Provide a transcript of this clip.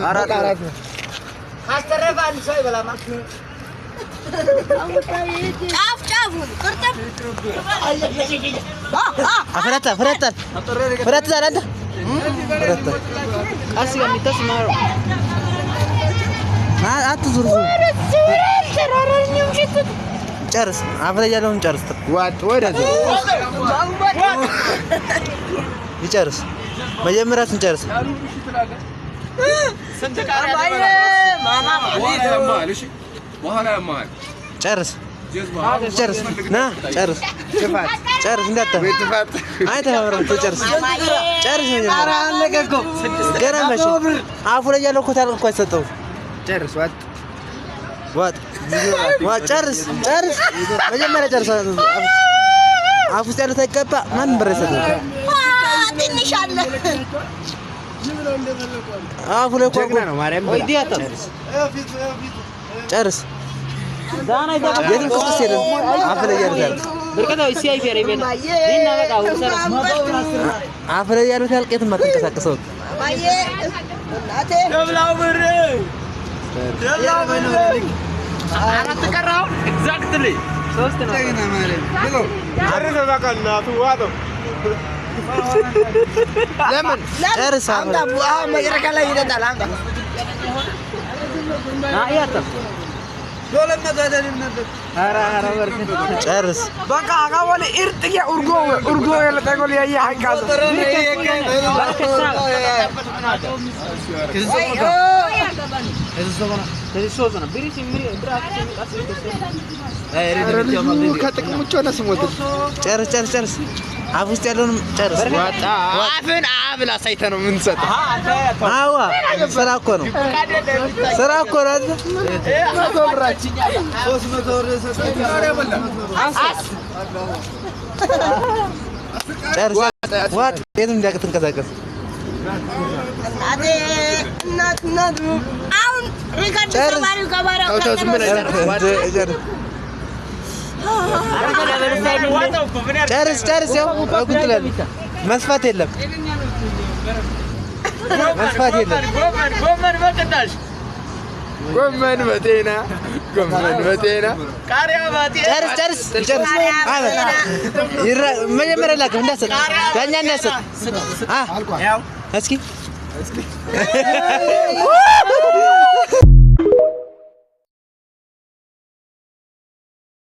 አራት ካስተረፈ አንድ ሰው ይበላማ ጫፍ ጫፉን ቅርጥፍ አፈረታ ዛራንተ ቀስ የሚተስማሩ አትዙሩ ጨርስ አፍለ ያለውን ጨርስ ዋጥ ወደዚህ ይጨርስ መጀመሪያ ስንጨርስ በኋላ ያማል ጨርስ ና ጨርስ እንዳታ ጨርስ ኧረ አለቀ እኮ ገና መቼ አፉ ላይ ያለው እኮ ታልቅ እኮ አይሰጠውም ጨርስ ዋጥ ጨርስ መጀመሪያ ጨርስ አፉ ውስጥ ያለው ታይቀባ ማንም ብር አይሰጠውም ትንሽ አለ አፉ ላይ እኮ ጀግና ነው ማርያም ወይ ዲያታ ጨርስ ዳና ይደጋ የትም ቅስቀስ የለም አፍ ላይ ያለው በርከታው ሲአይ ፌር ይበል ዲና በቃ ወሰራ አፍ ላይ ያለው ታልቅ የትም አትንቀሳቀሰው ባዬ እናቴ ደብላው ብር አራት ቀራው ኤግዛክትሊ 3 ነው ጀግና ማርያም ብሎ አረፈ በቃ እናቱ ዋጠው ለምን ጨርስ አንተ ቡአ መጨረሻ ላይ ይደጣል አንተ አያተ ዶለም መዛደልን ነበር ኧረ በርከት ጨርስ በቃ አጋወለ ኢርጥያ ኡርጎ የለጠቆል ያያ ሐቃዘ ጨርስ አፍ ውስጥ ያለውን ጨርስ ዋጣ አፍን አብላ ሳይተ ነው ምን ሰጣ አዋ ስራ እኮ ነው አይደል 100 ብራችን 300 ብር ጨርስ ዋጥ የትም እንዳትንቀሳቀስ እናት አሁን ሪካርድ ተማሪው ከባራው ጨርስ ያው አጉትላል መስፋት የለም ጎመን በጤና ቃሪያ ባጤ ጨርስ መጀመሪያ ላከው እንዳሰጥ ዳኛ እንዳሰጥ እስኪ